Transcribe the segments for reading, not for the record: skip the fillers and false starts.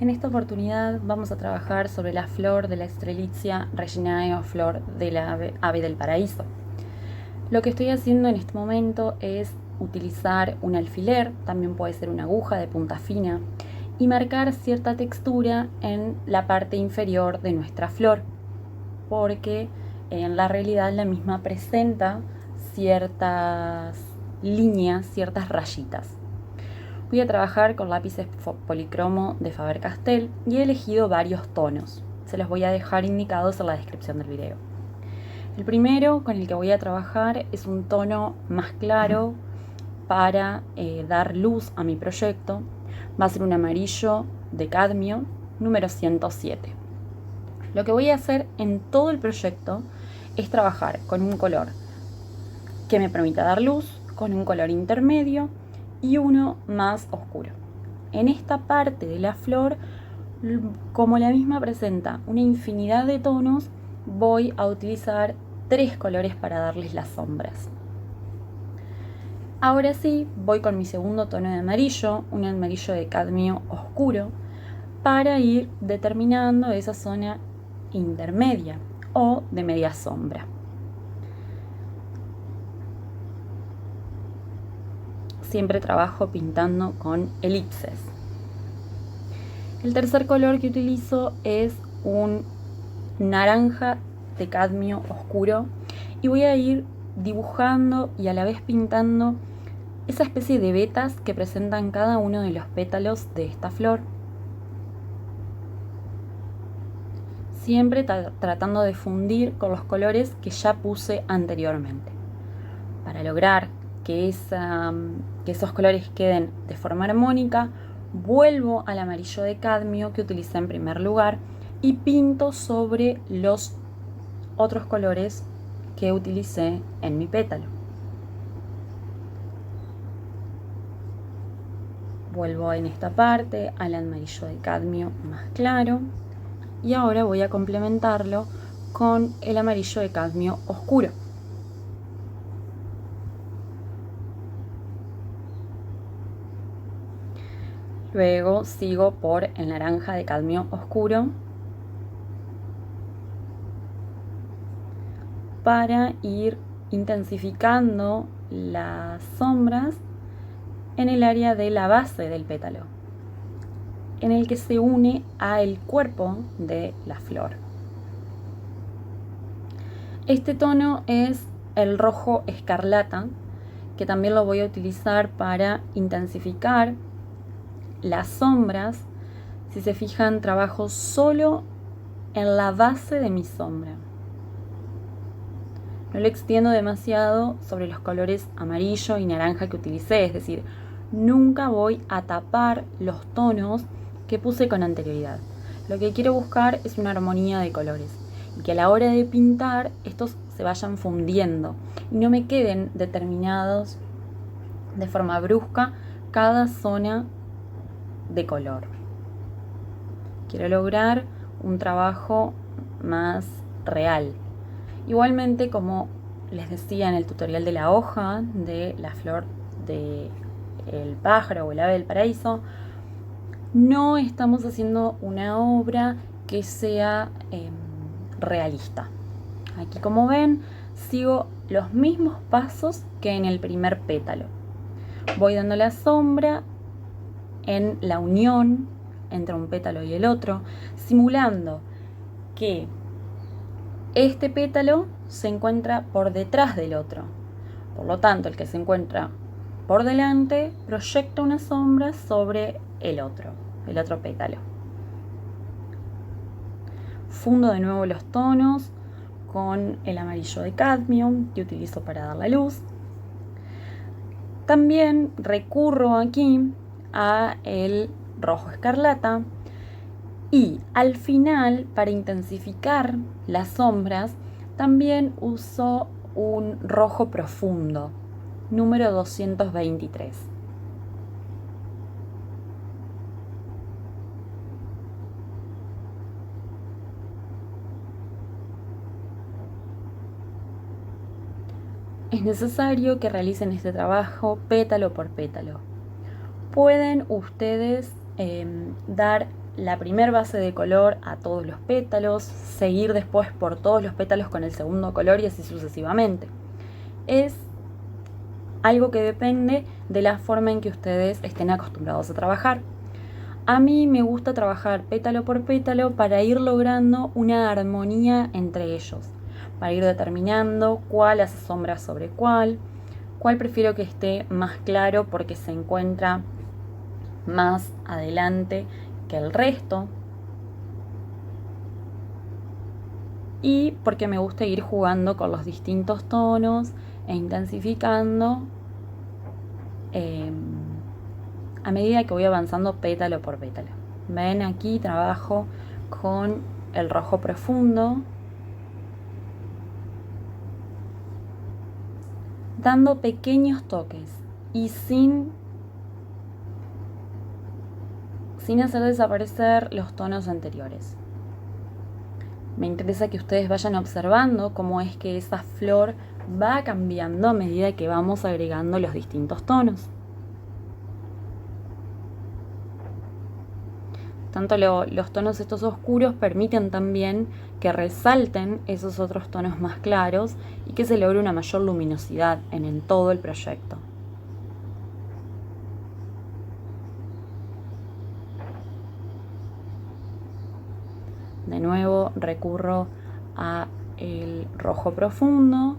En esta oportunidad vamos a trabajar sobre la flor de la Strelitzia reginae o flor del ave del paraíso. Lo que estoy haciendo en este momento es utilizar un alfiler, también puede ser una aguja de punta fina, y marcar cierta textura en la parte inferior de nuestra flor, porque en la realidad la misma presenta ciertas líneas, ciertas rayitas. Voy a trabajar con lápices policromo de Faber-Castell y he elegido varios tonos. Se los voy a dejar indicados en la descripción del video. El primero con el que voy a trabajar es un tono más claro para dar luz a mi proyecto. Va a ser un amarillo de cadmio número 107. Lo que voy a hacer en todo el proyecto es trabajar con un color que me permita dar luz, con un color intermedio y uno más oscuro. En esta parte de la flor, como la misma presenta una infinidad de tonos, voy a utilizar 3 colores para darles las sombras. Ahora sí, voy con mi segundo tono de amarillo, un amarillo de cadmio oscuro, para ir determinando esa zona intermedia o de media sombra. Siempre trabajo pintando con elipses. El tercer color que utilizo es un naranja de cadmio oscuro y voy a ir dibujando y a la vez pintando esa especie de vetas que presentan cada uno de los pétalos de esta flor. Siempre tratando de fundir con los colores que ya puse anteriormente. Para lograr que esos colores queden de forma armónica, vuelvo al amarillo de cadmio que utilicé en primer lugar y pinto sobre los otros colores que utilicé en mi pétalo. Vuelvo en esta parte al amarillo de cadmio más claro y ahora voy a complementarlo con el amarillo de cadmio oscuro. Luego sigo por el naranja de cadmio oscuro para ir intensificando las sombras en el área de la base del pétalo, en el que se une al cuerpo de la flor. Este tono es el rojo escarlata, que también lo voy a utilizar para intensificar las sombras. Si se fijan, trabajo solo en la base de mi sombra. No lo extiendo demasiado sobre los colores amarillo y naranja que utilicé, es decir, nunca voy a tapar los tonos que puse con anterioridad. Lo que quiero buscar es una armonía de colores y que a la hora de pintar estos se vayan fundiendo y no me queden determinados de forma brusca cada zona de color. Quiero lograr un trabajo más real. Igualmente, como les decía en el tutorial de la hoja de la flor del pájaro o el ave del paraíso, no estamos haciendo una obra que sea realista. Aquí, como ven, sigo los mismos pasos que en el primer pétalo. Voy dando la sombra en la unión entre un pétalo y el otro, simulando que este pétalo se encuentra por detrás del otro. Por lo tanto, el que se encuentra por delante proyecta una sombra sobre el otro pétalo. Fundo de nuevo los tonos con el amarillo de cadmio que utilizo para dar la luz. También recurro aquí a el rojo escarlata y al final, para intensificar las sombras, también uso un rojo profundo, número 223. Es necesario que realicen este trabajo pétalo por pétalo. Pueden ustedes dar la primer base de color a todos los pétalos, seguir después por todos los pétalos con el segundo color y así sucesivamente. Es algo que depende de la forma en que ustedes estén acostumbrados a trabajar. A mí me gusta trabajar pétalo por pétalo para ir logrando una armonía entre ellos, para ir determinando cuál hace sombra sobre cuál prefiero que esté más claro porque se encuentra más adelante que el resto, y porque me gusta ir jugando con los distintos tonos e intensificando a medida que voy avanzando pétalo por pétalo. Ven, aquí trabajo con el rojo profundo, dando pequeños toques y sin hacer desaparecer los tonos anteriores. Me interesa que ustedes vayan observando cómo es que esa flor va cambiando a medida que vamos agregando los distintos tonos. Tanto los tonos estos oscuros permiten también que resalten esos otros tonos más claros y que se logre una mayor luminosidad en todo el proyecto. De nuevo recurro a el rojo profundo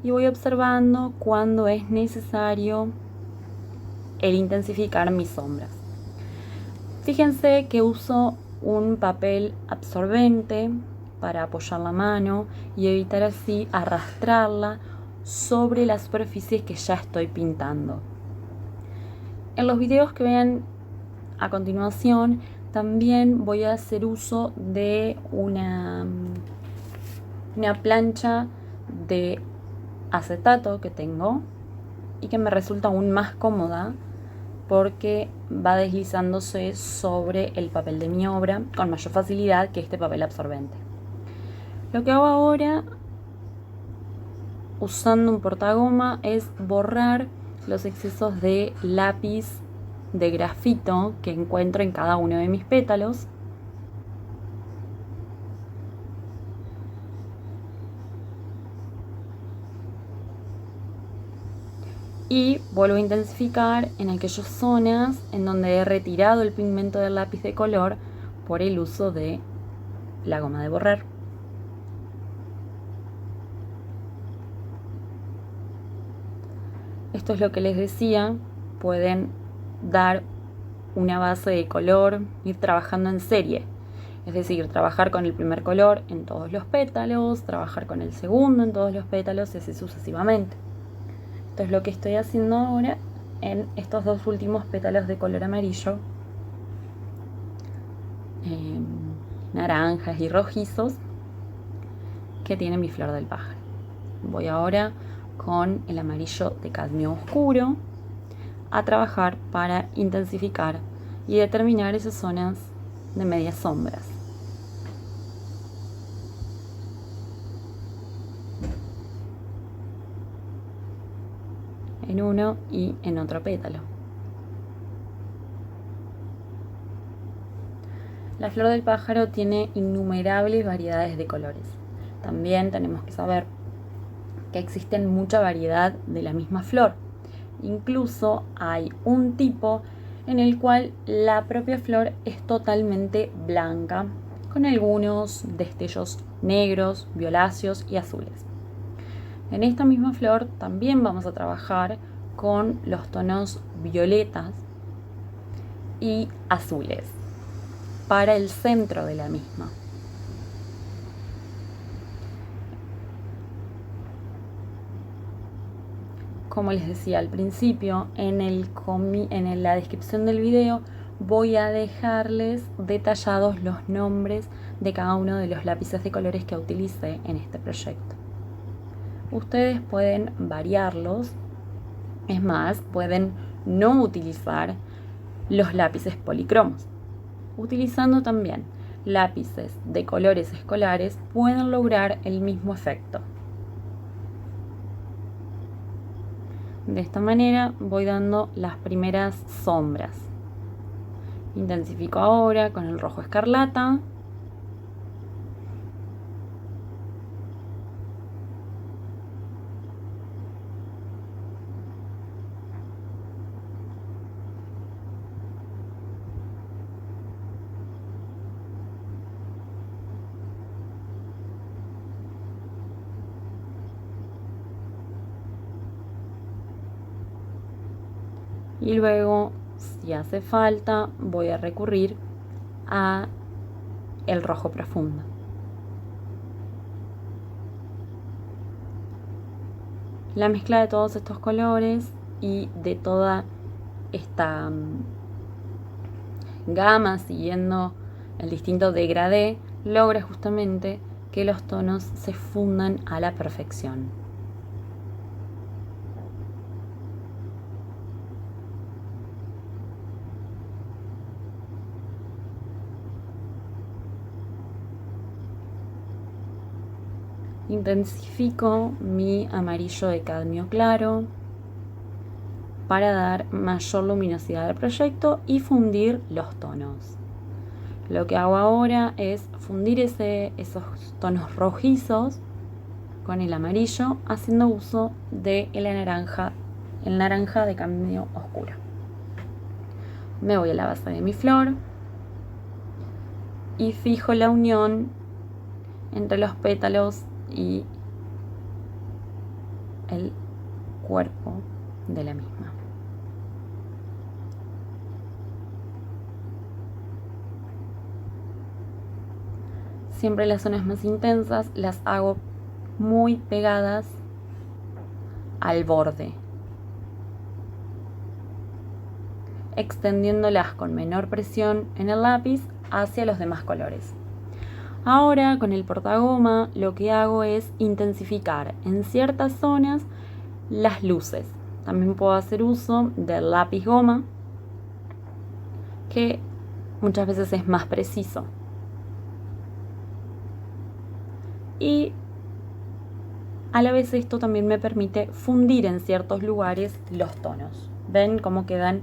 y voy observando cuándo es necesario el intensificar mis sombras. Fíjense que uso un papel absorbente para apoyar la mano y evitar así arrastrarla sobre las superficies que ya estoy pintando. En los videos que vean a continuación también voy a hacer uso de una plancha de acetato que tengo y que me resulta aún más cómoda porque va deslizándose sobre el papel de mi obra con mayor facilidad que este papel absorbente. Lo que hago ahora, usando un portagoma, es borrar los excesos de lápiz de grafito que encuentro en cada uno de mis pétalos. Y vuelvo a intensificar en aquellas zonas en donde he retirado el pigmento del lápiz de color por el uso de la goma de borrar. Esto es lo que les decía, pueden dar una base de color, ir trabajando en serie. Es decir, trabajar con el primer color en todos los pétalos, trabajar con el segundo en todos los pétalos y así sucesivamente. Esto es lo que estoy haciendo ahora en estos dos últimos pétalos de color amarillo, naranjas y rojizos que tiene mi flor del pájaro. Voy ahora con el amarillo de cadmio oscuro a trabajar para intensificar y determinar esas zonas de medias sombras. En uno y en otro pétalo. La flor del pájaro tiene innumerables variedades de colores. También tenemos que saber que existen mucha variedad de la misma flor. Incluso hay un tipo en el cual la propia flor es totalmente blanca, con algunos destellos negros, violáceos y azules. En esta misma flor también vamos a trabajar con los tonos violetas y azules para el centro de la misma. Como les decía al principio, en la descripción del video voy a dejarles detallados los nombres de cada uno de los lápices de colores que utilicé en este proyecto. Ustedes pueden variarlos, es más, pueden no utilizar los lápices policromos. Utilizando también lápices de colores escolares pueden lograr el mismo efecto. De esta manera voy dando las primeras sombras Intensifico ahora con el rojo escarlata. Y luego, si hace falta, voy a recurrir a el rojo profundo. La mezcla de todos estos colores y de toda esta gama siguiendo el distinto degradé logra justamente que los tonos se fundan a la perfección. Intensifico mi amarillo de cadmio claro para dar mayor luminosidad al proyecto y fundir los tonos. Lo que hago ahora es fundir esos tonos rojizos con el amarillo, haciendo uso de el naranja de cadmio oscuro. Me voy a la base de mi flor y fijo la unión entre los pétalos y el cuerpo de la misma. Siempre las zonas más intensas las hago muy pegadas al borde, extendiéndolas con menor presión en el lápiz hacia los demás colores. Ahora con el portagoma lo que hago es intensificar en ciertas zonas las luces. También puedo hacer uso del lápiz goma, que muchas veces es más preciso. Y a la vez esto también me permite fundir en ciertos lugares los tonos. ¿Ven cómo quedan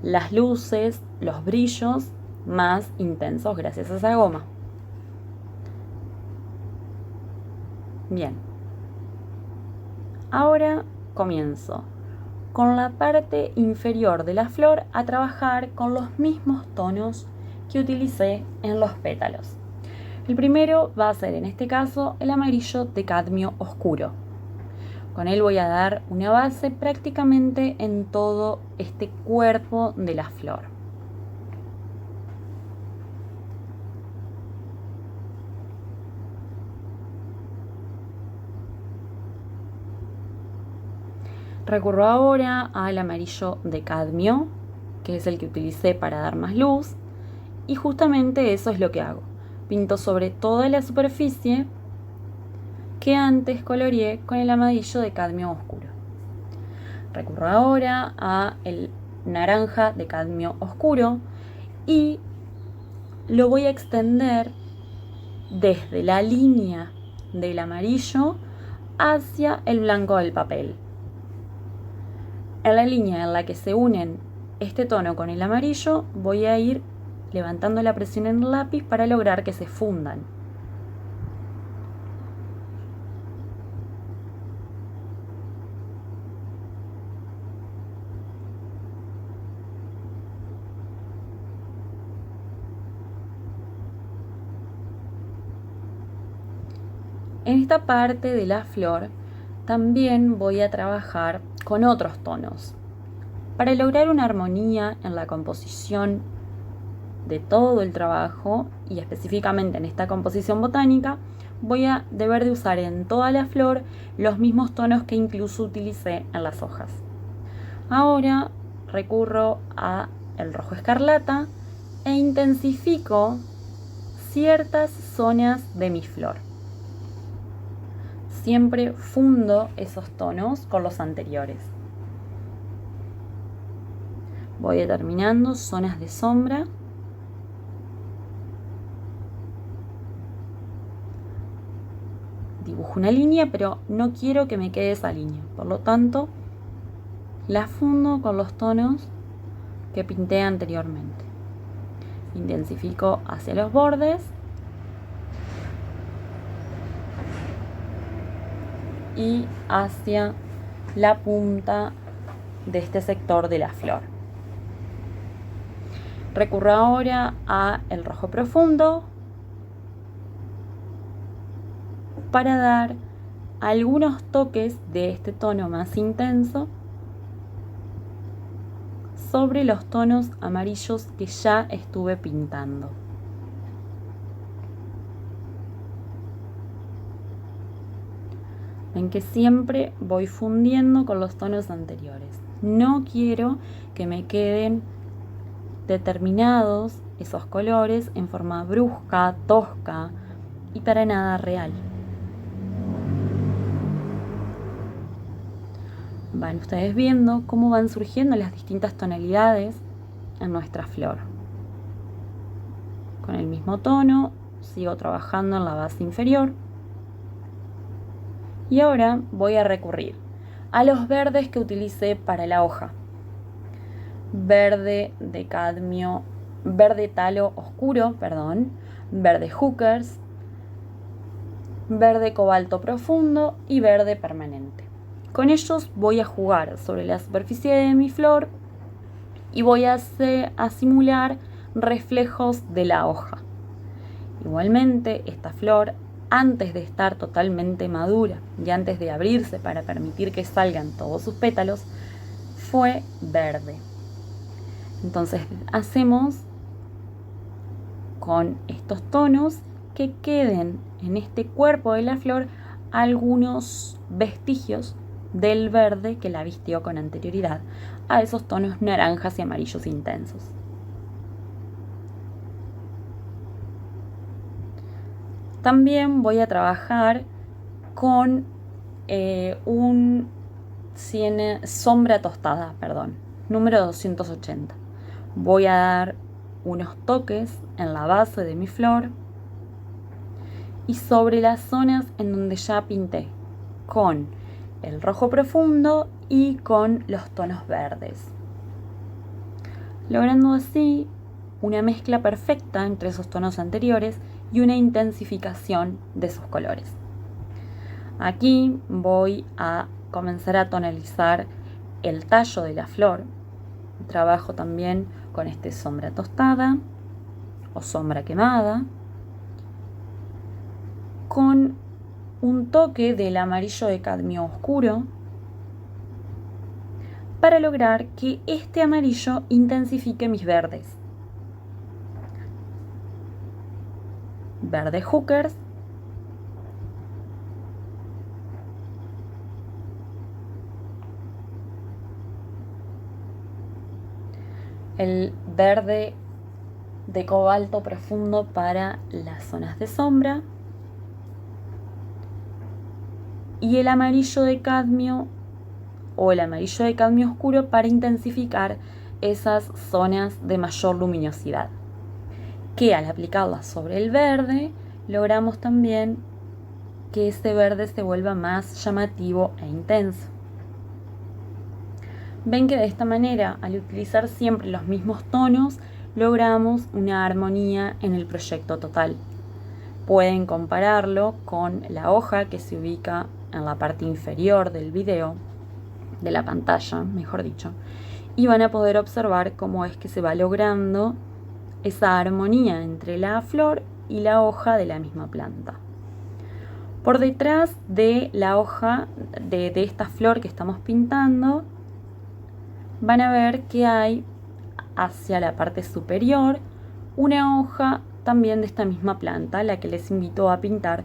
las luces, los brillos más intensos gracias a esa goma? Bien. Ahora comienzo con la parte inferior de la flor a trabajar con los mismos tonos que utilicé en los pétalos. El primero va a ser en este caso el amarillo de cadmio oscuro. Con él voy a dar una base prácticamente en todo este cuerpo de la flor. Recurro ahora al amarillo de cadmio, que es el que utilicé para dar más luz, y justamente eso es lo que hago. Pinto sobre toda la superficie que antes coloreé con el amarillo de cadmio oscuro. Recurro ahora a el naranja de cadmio oscuro y lo voy a extender desde la línea del amarillo hacia el blanco del papel. En la línea en la que se unen este tono con el amarillo, voy a ir levantando la presión en el lápiz para lograr que se fundan. En esta parte de la flor también voy a trabajar con otros tonos. Para lograr una armonía en la composición de todo el trabajo y específicamente en esta composición botánica, voy a deber de usar en toda la flor los mismos tonos que incluso utilicé en las hojas. Ahora recurro a el rojo escarlata e intensifico ciertas zonas de mi flor. Siempre fundo esos tonos con los anteriores. Voy determinando zonas de sombra. Dibujo una línea, pero no quiero que me quede esa línea. Por lo tanto, la fundo con los tonos que pinté anteriormente. Intensifico hacia los bordes y hacia la punta de este sector de la flor. Recurro ahora a el rojo profundo para dar algunos toques de este tono más intenso sobre los tonos amarillos que ya estuve pintando. Ven que siempre voy fundiendo con los tonos anteriores. No quiero que me queden determinados esos colores en forma brusca, tosca y para nada real. Van ustedes viendo cómo van surgiendo las distintas tonalidades en nuestra flor. Con el mismo tono sigo trabajando en la base inferior. Y ahora voy a recurrir a los verdes que utilicé para la hoja. Verde de cadmio, verde talo oscuro, verde hookers, verde cobalto profundo y verde permanente. Con ellos voy a jugar sobre la superficie de mi flor y voy a simular reflejos de la hoja. Igualmente, esta flor, antes de estar totalmente madura y antes de abrirse para permitir que salgan todos sus pétalos, fue verde. Entonces hacemos con estos tonos que queden en este cuerpo de la flor algunos vestigios del verde que la vistió con anterioridad a esos tonos naranjas y amarillos intensos. También voy a trabajar con un sombra tostada, número 280. Voy a dar unos toques en la base de mi flor y sobre las zonas en donde ya pinté con el rojo profundo y con los tonos verdes, logrando así una mezcla perfecta entre esos tonos anteriores y una intensificación de sus colores. Aquí voy a comenzar a tonalizar el tallo de la flor. Trabajo también con este sombra tostada o sombra quemada, con un toque del amarillo de cadmio oscuro, para lograr que este amarillo intensifique mis verdes. Verde hookers, el verde de cobalto profundo para las zonas de sombra y el amarillo de cadmio o el amarillo de cadmio oscuro para intensificar esas zonas de mayor luminosidad, que al aplicarlas sobre el verde logramos también que ese verde se vuelva más llamativo e intenso. Ven que de esta manera, al utilizar siempre los mismos tonos, logramos una armonía en el proyecto total. Pueden compararlo con la hoja que se ubica en la parte inferior del video, de la pantalla, mejor dicho, y van a poder observar cómo es que se va logrando esa armonía entre la flor y la hoja de la misma planta. Por detrás de la hoja de esta flor que estamos pintando, van a ver que hay hacia la parte superior una hoja también de esta misma planta, la que les invito a pintar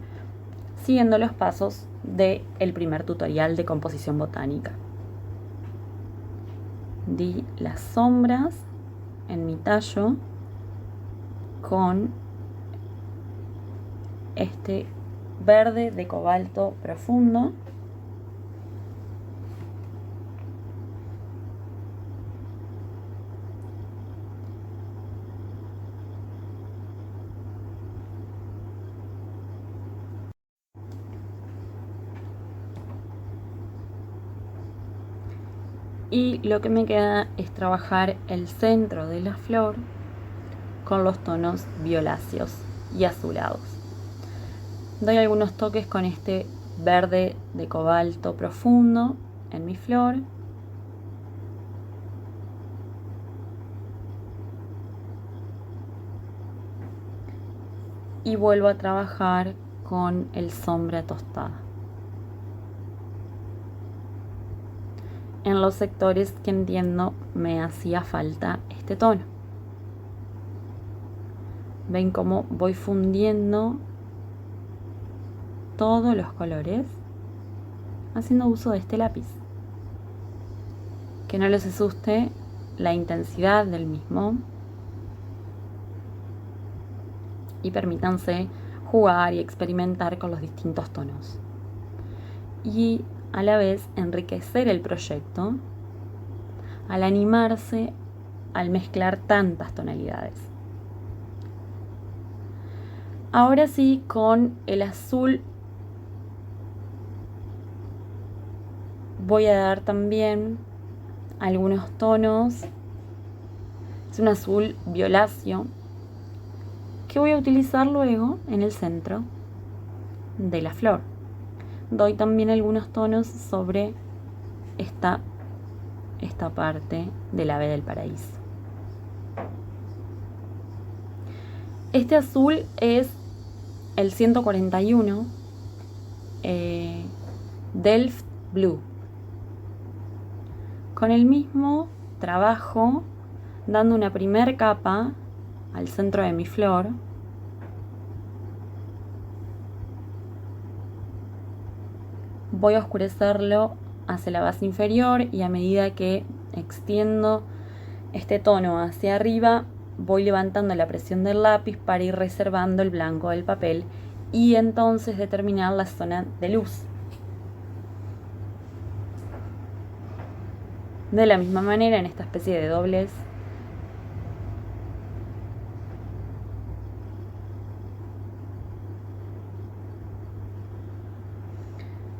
siguiendo los pasos del primer tutorial de composición botánica. Di las sombras en mi tallo con este verde de cobalto profundo. Y lo que me queda es trabajar el centro de la flor con los tonos violáceos y azulados. Doy algunos toques con este verde de cobalto profundo en mi flor. Y vuelvo a trabajar con el sombra tostada en los sectores que entiendo me hacía falta este tono. Ven cómo voy fundiendo todos los colores haciendo uso de este lápiz. Que no les asuste la intensidad del mismo y permítanse jugar y experimentar con los distintos tonos. Y a la vez enriquecer el proyecto al animarse al mezclar tantas tonalidades. Ahora sí, con el azul voy a dar también algunos tonos. Es un azul violáceo que voy a utilizar luego en el centro de la flor. Doy también algunos tonos sobre esta parte del ave del paraíso. Este azul es el 141 Delft Blue. Con el mismo trabajo dando una primer capa al centro de mi flor. Voy a oscurecerlo hacia la base inferior y a medida que extiendo este tono hacia arriba, voy levantando la presión del lápiz para ir reservando el blanco del papel y entonces determinar la zona de luz. De la misma manera, en esta especie de doblez,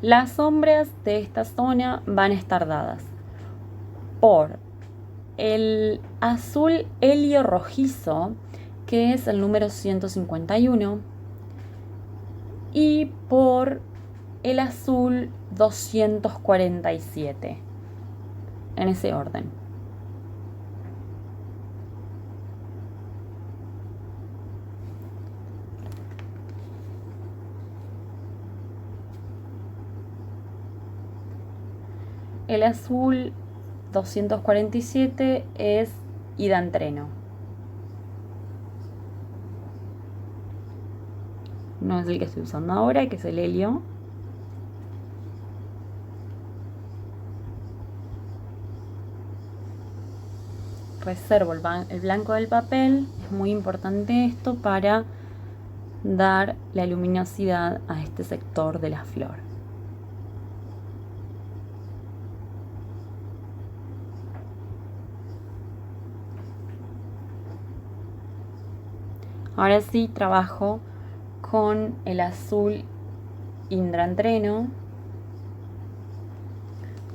las sombras de esta zona van a estar dadas por el azul helio rojizo, que es el número 151, y por el azul 247, en ese orden. El azul 247 es hidantreno. No es el que estoy usando ahora, que es el helio. Reservo el blanco del papel. Es muy importante esto para dar la luminosidad a este sector de la flor. Ahora sí trabajo con el azul hidantreno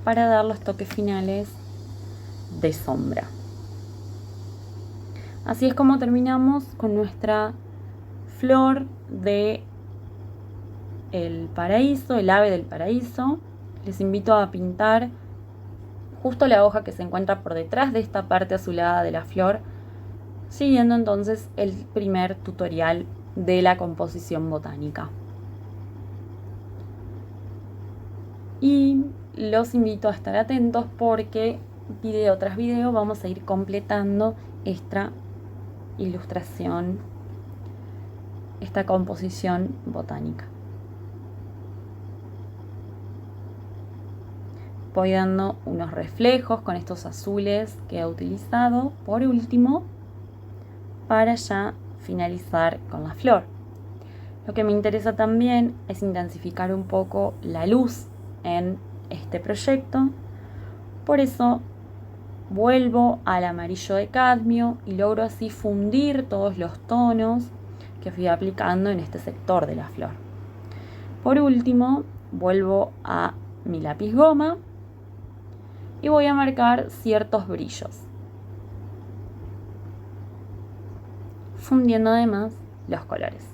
para dar los toques finales de sombra. Así es como terminamos con nuestra flor de el paraíso, el ave del paraíso. Les invito a pintar justo la hoja que se encuentra por detrás de esta parte azulada de la flor, siguiendo entonces el primer tutorial de la composición botánica. Y los invito a estar atentos porque video tras video vamos a ir completando esta ilustración, esta composición botánica. Voy dando unos reflejos con estos azules que he utilizado por último para ya finalizar con la flor. Lo que me interesa también es intensificar un poco la luz en este proyecto, por eso vuelvo al amarillo de cadmio y logro así fundir todos los tonos que fui aplicando en este sector de la flor. Por último, vuelvo a mi lápiz goma y voy a marcar ciertos brillos. fundiendo además los colores.